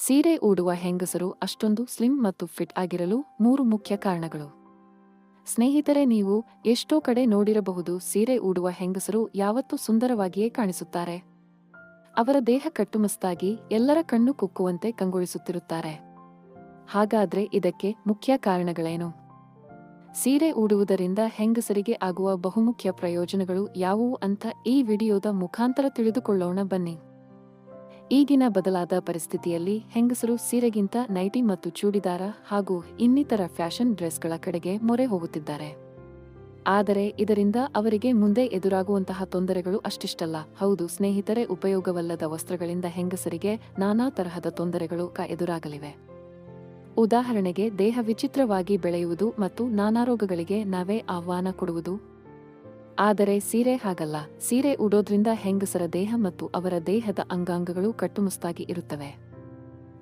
ಸೀರೆ ಉಡುವ ಹೆಂಗಸರು ಅಷ್ಟೊಂದು ಸ್ಲಿಮ್ ಮತ್ತು ಫಿಟ್ ಆಗಿರಲು 3 ಮುಖ್ಯ ಕಾರಣಗಳು. ಸ್ನೇಹಿತರೆ, ನೀವು ಎಷ್ಟೋ ಕಡೆ ನೋಡಿರಬಹುದು, ಸೀರೆ ಉಡುವ ಹೆಂಗಸರು ಯಾವತ್ತೂ ಸುಂದರವಾಗಿಯೇ ಕಾಣಿಸುತ್ತಾರೆ. ಅವರ ದೇಹ ಕಟ್ಟುಮಸ್ತಾಗಿ ಎಲ್ಲರ ಕಣ್ಣು ಕುಕ್ಕುವಂತೆ ಕಂಗೊಳಿಸುತ್ತಿರುತ್ತಾರೆ. ಹಾಗಾದ್ರೆ ಇದಕ್ಕೆ ಮುಖ್ಯ ಕಾರಣಗಳೇನು? ಸೀರೆ ಉಡುವುದರಿಂದ ಹೆಂಗಸರಿಗೆ ಆಗುವ ಬಹುಮುಖ್ಯ ಪ್ರಯೋಜನಗಳು ಯಾವುವು ಅಂತ ಈ ವಿಡಿಯೋದ ಮುಖಾಂತರ ತಿಳಿದುಕೊಳ್ಳೋಣ ಬನ್ನಿ. ಈಗಿನ ಬದಲಾದ ಪರಿಸ್ಥಿತಿಯಲ್ಲಿ ಹೆಂಗಸರು ಸೀರೆಗಿಂತ ನೈಟಿ ಮತ್ತು ಚೂಡಿದಾರ ಹಾಗೂ ಇನ್ನಿತರ ಫ್ಯಾಷನ್ ಡ್ರೆಸ್ಗಳ ಕಡೆಗೆ ಮೊರೆ ಹೋಗುತ್ತಿದ್ದಾರೆ. ಆದರೆ ಇದರಿಂದ ಅವರಿಗೆ ಮುಂದೆ ಎದುರಾಗುವಂತಹ ತೊಂದರೆಗಳು ಅಷ್ಟಿಷ್ಟಲ್ಲ. ಹೌದು ಸ್ನೇಹಿತರೆ, ಉಪಯೋಗವಲ್ಲದ ವಸ್ತ್ರಗಳಿಂದ ಹೆಂಗಸರಿಗೆ ನಾನಾ ತರಹದ ತೊಂದರೆಗಳು ಎದುರಾಗಲಿವೆ. ಉದಾಹರಣೆಗೆ, ದೇಹ ವಿಚಿತ್ರವಾಗಿ ಬೆಳೆಯುವುದು ಮತ್ತು ನಾನಾ ರೋಗಗಳಿಗೆ ನಾವೇ ಆಹ್ವಾನ ಕೊಡುವುದು. ಆದರೆ ಸೀರೆ ಹಾಗಲ್ಲ. ಸೀರೆ ಉಡೋದ್ರಿಂದ ಹೆಂಗಸರ ದೇಹ ಮತ್ತು ಅವರ ದೇಹದ ಅಂಗಾಂಗಗಳು ಕಟ್ಟುಮಸ್ತಾಗಿ ಇರುತ್ತವೆ.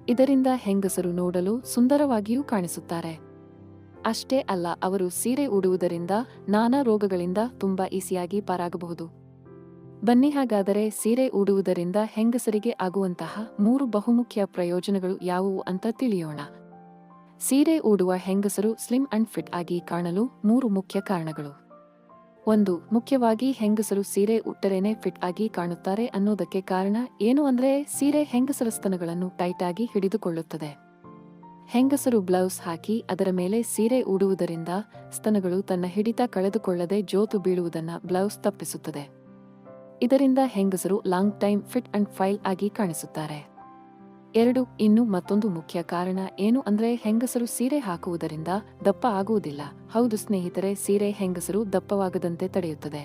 ಇದರಿಂದ ಹೆಂಗಸರು ನೋಡಲು ಸುಂದರವಾಗಿಯೂ ಕಾಣಿಸುತ್ತಾರೆ. ಅಷ್ಟೇ ಅಲ್ಲ, ಅವರು ಸೀರೆ ಉಡುವುದರಿಂದ ನಾನಾ ರೋಗಗಳಿಂದ ತುಂಬಾ ಈಸಿಯಾಗಿ ಪಾರಾಗಬಹುದು. ಬನ್ನಿ ಹಾಗಾದರೆ ಸೀರೆ ಉಡುವುದರಿಂದ ಹೆಂಗಸರಿಗೆ ಆಗುವಂತಹ 3 ಬಹುಮುಖ್ಯ ಪ್ರಯೋಜನಗಳು ಯಾವುವು ಅಂತ ತಿಳಿಯೋಣ. ಸೀರೆ ಉಡುವ ಹೆಂಗಸರು ಸ್ಲಿಮ್ ಅಂಡ್ ಫಿಟ್ ಆಗಿ ಕಾಣಲು 3 ಮುಖ್ಯ ಕಾರಣಗಳು. 1. ಮುಖ್ಯವಾಗಿ ಹೆಂಗಸರು ಸೀರೆ ಉಟ್ಟರೇನೆ ಫಿಟ್ ಆಗಿ ಕಾಣುತ್ತಾರೆ ಅನ್ನೋದಕ್ಕೆ ಕಾರಣ ಏನು ಅಂದ್ರೆ, ಸೀರೆ ಹೆಂಗಸರ ಸ್ತನಗಳನ್ನು ಟೈಟ್ ಆಗಿ ಹಿಡಿದುಕೊಳ್ಳುತ್ತದೆ. ಹೆಂಗಸರು ಬ್ಲೌಸ್ ಹಾಕಿ ಅದರ ಮೇಲೆ ಸೀರೆ ಉಡುವುದರಿಂದ ಸ್ತನಗಳು ತನ್ನ ಹಿಡಿತ ಕಳೆದುಕೊಳ್ಳದೆ ಜೋತು ಬೀಳುವುದನ್ನ ಬ್ಲೌಸ್ ತಪ್ಪಿಸುತ್ತದೆ. ಇದರಿಂದ ಹೆಂಗಸರು long time fit and file ಆಗಿ ಕಾಣಿಸುತ್ತಾರೆ. 2. ಇನ್ನು ಮತ್ತೊಂದು ಮುಖ್ಯ ಕಾರಣ ಏನು ಅಂದ್ರೆ, ಹೆಂಗಸರು ಸೀರೆ ಹಾಕುವುದರಿಂದ ದಪ್ಪ ಆಗುವುದಿಲ್ಲ. ಹೌದು ಸ್ನೇಹಿತರೆ, ಸೀರೆ ಹೆಂಗಸರು ದಪ್ಪವಾಗದಂತೆ ತಡೆಯುತ್ತದೆ.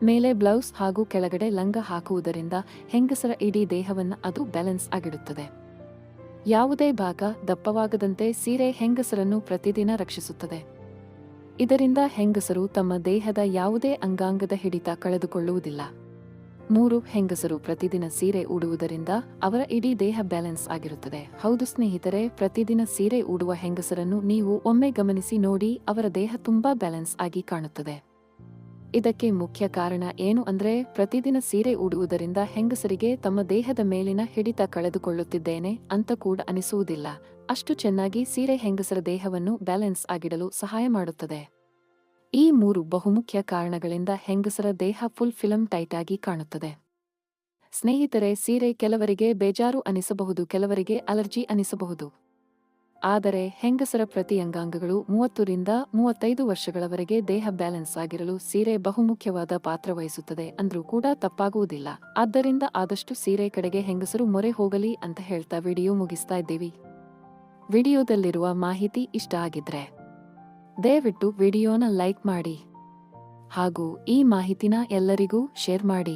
ಮೇಲೆ ಬ್ಲೌಸ್ ಹಾಗೂ ಕೆಳಗಡೆ ಲಂಗ ಹಾಕುವುದರಿಂದ ಹೆಂಗಸರ ಇಡೀ ದೇಹವನ್ನ ಅದು ಬ್ಯಾಲೆನ್ಸ್ ಆಗಿಡುತ್ತದೆ. ಯಾವುದೇ ಭಾಗ ದಪ್ಪವಾಗದಂತೆ ಸೀರೆ ಹೆಂಗಸರನ್ನು ಪ್ರತಿದಿನ ರಕ್ಷಿಸುತ್ತದೆ. ಇದರಿಂದ ಹೆಂಗಸರು ತಮ್ಮ ದೇಹದ ಯಾವುದೇ ಅಂಗಾಂಗದ ಹಿಡಿತ ಕಳೆದುಕೊಳ್ಳುವುದಿಲ್ಲ. 3. ಹೆಂಗಸರು ಪ್ರತಿದಿನ ಸೀರೆ ಉಡುವುದರಿಂದ ಅವರ ಇಡೀ ದೇಹ ಬ್ಯಾಲೆನ್ಸ್ ಆಗಿರುತ್ತದೆ. ಹೌದು ಸ್ನೇಹಿತರೆ, ಪ್ರತಿದಿನ ಸೀರೆ ಉಡುವ ಹೆಂಗಸರನ್ನು ನೀವು ಒಮ್ಮೆ ಗಮನಿಸಿ ನೋಡಿ, ಅವರ ದೇಹ ತುಂಬಾ ಬ್ಯಾಲೆನ್ಸ್ ಆಗಿ ಕಾಣುತ್ತದೆ. ಇದಕ್ಕೆ ಮುಖ್ಯ ಕಾರಣ ಏನು ಅಂದ್ರೆ, ಪ್ರತಿದಿನ ಸೀರೆ ಉಡುವುದರಿಂದ ಹೆಂಗಸರಿಗೆ ತಮ್ಮ ದೇಹದ ಮೇಲಿನ ಹಿಡಿತ ಕಳೆದುಕೊಳ್ಳುತ್ತಿದ್ದೇನೆ ಅಂತ ಕೂಡ ಅನಿಸುವುದಿಲ್ಲ. ಅಷ್ಟು ಚೆನ್ನಾಗಿ ಸೀರೆ ಹೆಂಗಸರ ದೇಹವನ್ನು ಬ್ಯಾಲೆನ್ಸ್ ಆಗಿಡಲು ಸಹಾಯ ಮಾಡುತ್ತದೆ. ಈ 3 ಬಹುಮುಖ್ಯ ಕಾರಣಗಳಿಂದ ಹೆಂಗಸರ ದೇಹ ಫುಲ್ ಫಿಲಂ ಟೈಟ್ ಆಗಿ ಕಾಣುತ್ತದೆ. ಸ್ನೇಹಿತರೆ, ಸೀರೆ ಕೆಲವರಿಗೆ ಬೇಜಾರು ಅನಿಸಬಹುದು, ಕೆಲವರಿಗೆ ಅಲರ್ಜಿ ಅನಿಸಬಹುದು. ಆದರೆ ಹೆಂಗಸರ ಪ್ರತಿ ಅಂಗಾಂಗಗಳು 30 ರಿಂದ 35 ವರ್ಷಗಳವರೆಗೆ ದೇಹ ಬ್ಯಾಲೆನ್ಸ್ ಆಗಿರಲು ಸೀರೆ ಬಹುಮುಖ್ಯವಾದ ಪಾತ್ರ ವಹಿಸುತ್ತದೆ ಅಂದ್ರೂ ಕೂಡ ತಪ್ಪಾಗುವುದಿಲ್ಲ. ಆದ್ದರಿಂದ ಆದಷ್ಟು ಸೀರೆ ಕಡೆಗೆ ಹೆಂಗಸರು ಮೊರೆ ಹೋಗಲಿ ಅಂತ ಹೇಳ್ತಾ ವಿಡಿಯೋ ಮುಗಿಸ್ತಾ ಇದ್ದೀವಿ. ವಿಡಿಯೋದಲ್ಲಿರುವ ಮಾಹಿತಿ ಇಷ್ಟ ಆಗಿದ್ರೆ ದಯವಿಟ್ಟು ವಿಡಿಯೋನ ಲೈಕ್ ಮಾಡಿ ಹಾಗೂ ಈ ಮಾಹಿತಿನ ಎಲ್ಲರಿಗೂ ಶೇರ್ ಮಾಡಿ.